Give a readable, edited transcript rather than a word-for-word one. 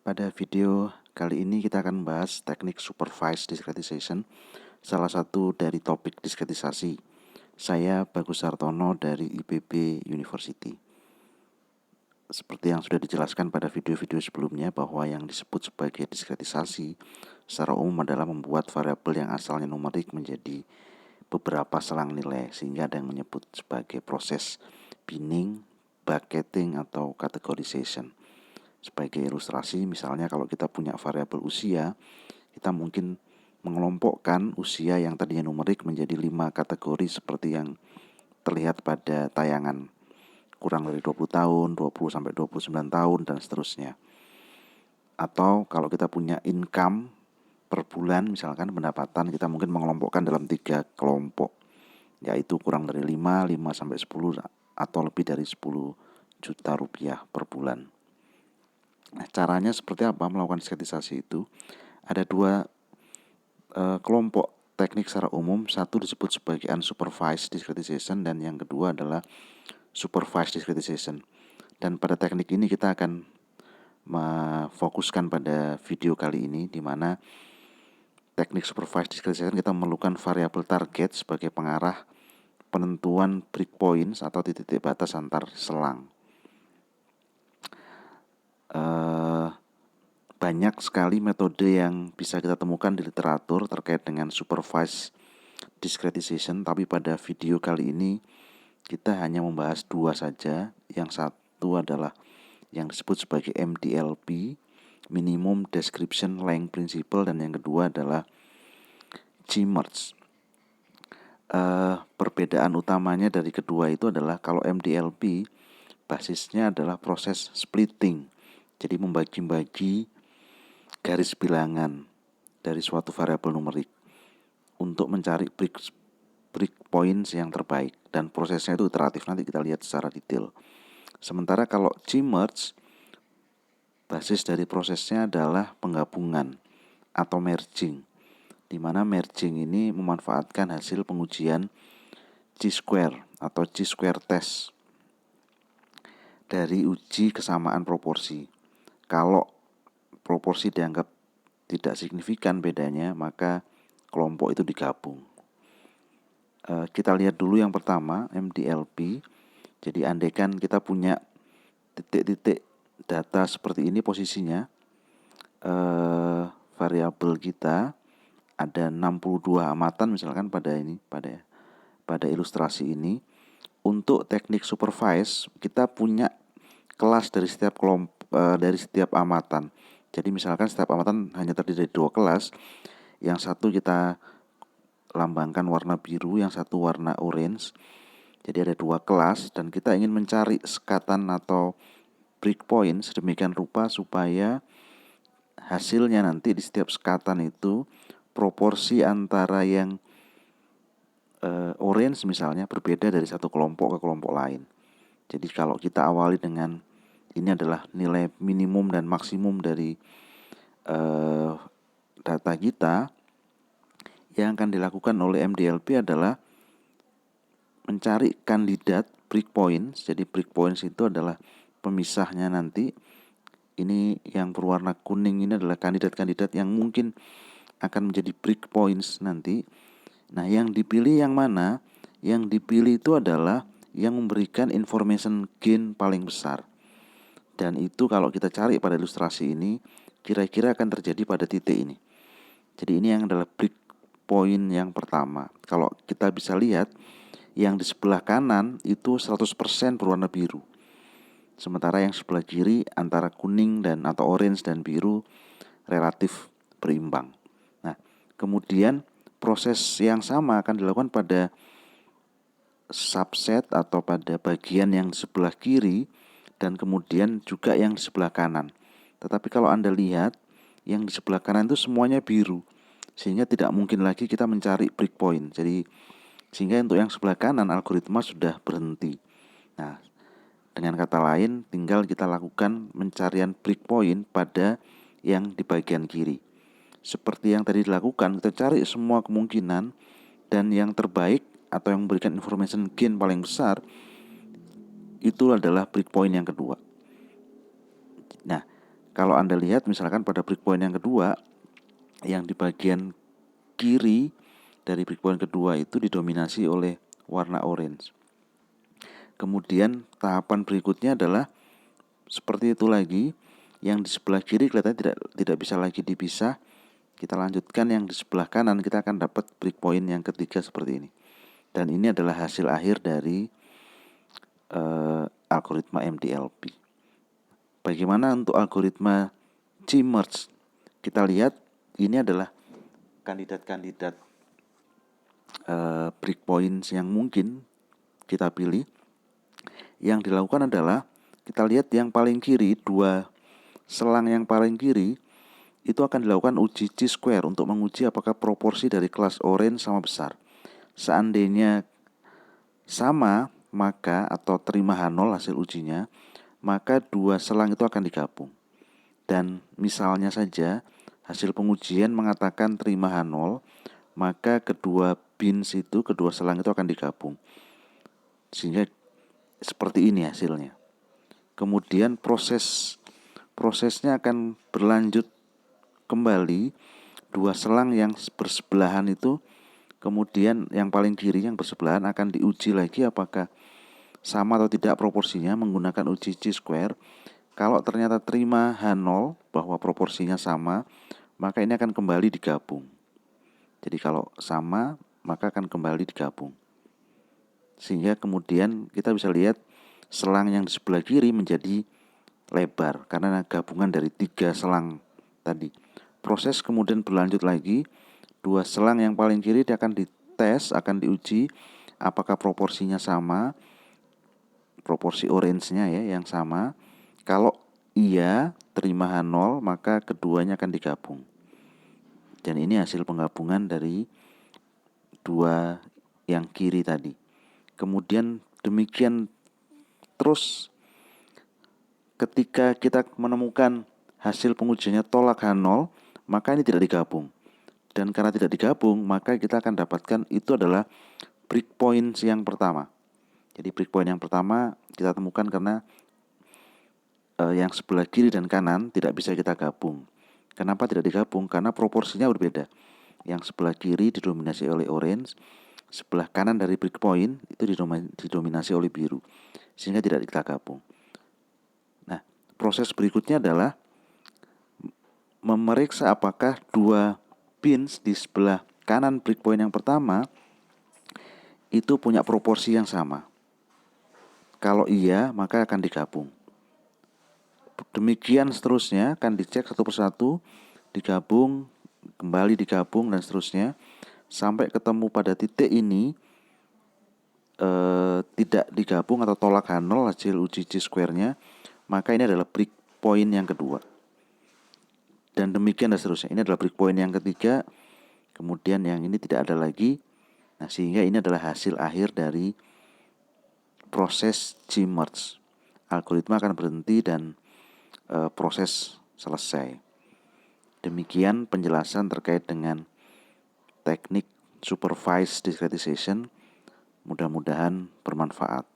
Pada video kali ini kita akan membahas teknik supervised discretization, salah satu dari topik diskretisasi. Saya Bagus Sartono dari IPB University. Seperti yang sudah dijelaskan pada video-video sebelumnya bahwa yang disebut sebagai diskretisasi secara umum adalah membuat variabel yang asalnya numerik menjadi beberapa selang nilai, sehingga ada yang menyebut sebagai proses binning, bucketing, atau categorization. Sebagai ilustrasi, misalnya kalau kita punya variabel usia, kita mungkin mengelompokkan usia yang tadinya numerik menjadi 5 kategori seperti yang terlihat pada tayangan. Kurang dari 20 tahun, 20 sampai 29 tahun, dan seterusnya. Atau kalau kita punya income per bulan, misalkan pendapatan, kita mungkin mengelompokkan dalam 3 kelompok, yaitu kurang dari 5, 5 sampai 10, atau lebih dari 10 juta rupiah per bulan. Nah, caranya seperti apa melakukan diskretisasi itu? Ada dua kelompok teknik secara umum. Satu disebut sebagai unsupervised discretization dan yang kedua adalah supervised discretization. Dan pada teknik ini kita akan memfokuskan pada video kali ini, di mana teknik supervised discretization kita memerlukan variabel target sebagai pengarah penentuan breakpoints atau titik-titik batas antar selang. Banyak sekali metode yang bisa kita temukan di literatur terkait dengan supervised discretization, tapi pada video kali ini kita hanya membahas dua saja. Yang satu adalah yang disebut sebagai MDLP, Minimum Description Length Principle, dan yang kedua adalah G-merge. Perbedaan utamanya dari kedua itu adalah kalau MDLP basisnya adalah proses splitting, jadi membagi-bagi garis bilangan dari suatu variabel numerik untuk mencari breakpoints yang terbaik, dan prosesnya itu iteratif, nanti kita lihat secara detail. Sementara kalau G-merge, basis dari prosesnya adalah penggabungan atau merging, di mana merging ini memanfaatkan hasil pengujian Chi-square atau Chi-square test dari uji kesamaan proporsi. Kalau proporsi dianggap tidak signifikan bedanya, maka kelompok itu digabung. Kita lihat dulu yang pertama, MDLP. Jadi andaikan kita punya titik-titik data seperti ini posisinya, variabel kita ada 62 amatan misalkan pada ilustrasi ini. Untuk teknik supervise kita punya kelas dari setiap dari setiap amatan. Jadi misalkan setiap amatan hanya terdiri dari 2 kelas. Yang satu kita lambangkan warna biru, yang satu warna orange. Jadi ada 2 kelas dan kita ingin mencari sekatan atau breakpoint sedemikian rupa supaya hasilnya nanti di setiap sekatan itu proporsi antara yang orange misalnya berbeda dari satu kelompok ke kelompok lain. Jadi kalau kita awali dengan ini adalah nilai minimum dan maksimum dari data kita, yang akan dilakukan oleh MDLP adalah mencari kandidat breakpoints. Jadi breakpoints itu adalah pemisahnya nanti. Ini yang berwarna kuning ini adalah kandidat-kandidat yang mungkin akan menjadi breakpoints nanti. Nah, yang dipilih yang mana? Yang dipilih itu adalah yang memberikan information gain paling besar. Dan itu kalau kita cari pada ilustrasi ini, kira-kira akan terjadi pada titik ini. Jadi ini yang adalah breakpoint yang pertama. Kalau kita bisa lihat, yang di sebelah kanan itu 100% berwarna biru. Sementara yang sebelah kiri antara kuning dan atau orange dan biru relatif berimbang. Nah, kemudian proses yang sama akan dilakukan pada subset atau pada bagian yang di sebelah kiri dan kemudian juga yang di sebelah kanan. Tetapi kalau Anda lihat, yang di sebelah kanan itu semuanya biru, sehingga tidak mungkin lagi kita mencari breakpoint. Jadi sehingga untuk yang sebelah kanan algoritma sudah berhenti. Nah, dengan kata lain, tinggal kita lakukan pencarian breakpoint pada yang di bagian kiri. Seperti yang tadi dilakukan, kita cari semua kemungkinan dan yang terbaik atau yang memberikan information gain paling besar itu adalah breakpoint yang kedua. Nah, Kalau Anda lihat misalkan pada breakpoint yang kedua, yang di bagian kiri dari breakpoint kedua itu didominasi oleh warna orange. Kemudian tahapan berikutnya adalah seperti itu lagi. Yang di sebelah kiri kelihatannya tidak bisa lagi dipisah. Kita lanjutkan yang di sebelah kanan, kita akan dapat breakpoint yang ketiga seperti ini. Dan ini adalah hasil akhir dari algoritma MDLP. Bagaimana untuk algoritma G-merge? Kita lihat ini adalah kandidat-kandidat breakpoints yang mungkin kita pilih. Yang dilakukan adalah kita lihat yang paling kiri, dua selang yang paling kiri itu akan dilakukan uji chi-square untuk menguji apakah proporsi dari kelas orange sama besar. Seandainya sama, maka atau terima H0 hasil ujinya, maka dua selang itu akan digabung. Dan misalnya saja hasil pengujian mengatakan terima H0, maka kedua bins itu, kedua selang itu akan digabung. Sehingga seperti ini hasilnya. Kemudian prosesnya akan berlanjut kembali. Dua selang yang bersebelahan itu, kemudian yang paling kiri yang bersebelahan akan diuji lagi apakah sama atau tidak proporsinya menggunakan uji chi-square. Kalau ternyata terima H0 bahwa proporsinya sama, maka ini akan kembali digabung. Jadi kalau sama, maka akan kembali digabung. Sehingga kemudian kita bisa lihat selang yang di sebelah kiri menjadi lebar karena gabungan dari tiga selang tadi. Proses kemudian berlanjut lagi. Dua selang yang paling kiri dia akan dites, akan diuji apakah proporsinya sama, proporsi orange-nya ya yang sama. Kalau iya, terima H0, maka keduanya akan digabung. Dan ini hasil penggabungan dari dua yang kiri tadi. Kemudian demikian terus ketika kita menemukan hasil pengujiannya tolak H0, maka ini tidak digabung. Dan karena tidak digabung, maka kita akan dapatkan itu adalah breakpoint yang pertama. Jadi breakpoint yang pertama kita temukan karena yang sebelah kiri dan kanan tidak bisa kita gabung. Kenapa tidak digabung? Karena proporsinya berbeda. Yang sebelah kiri didominasi oleh orange, sebelah kanan dari breakpoint itu didominasi oleh biru, sehingga tidak kita gabung. Nah, proses berikutnya adalah memeriksa apakah dua pins di sebelah kanan breakpoint yang pertama itu punya proporsi yang sama. Kalau iya, maka akan digabung. Demikian seterusnya, akan dicek satu persatu, digabung, kembali digabung, dan seterusnya sampai ketemu pada titik ini tidak digabung atau tolak H0 hasil uji chi-square-nya, maka ini adalah breakpoint yang kedua. Dan demikian dan seterusnya. Ini adalah breakpoint yang ketiga, kemudian yang ini tidak ada lagi. Nah, sehingga ini adalah hasil akhir dari proses G-merge. Algoritma akan berhenti dan proses selesai. Demikian penjelasan terkait dengan teknik supervised discretization. Mudah-mudahan bermanfaat.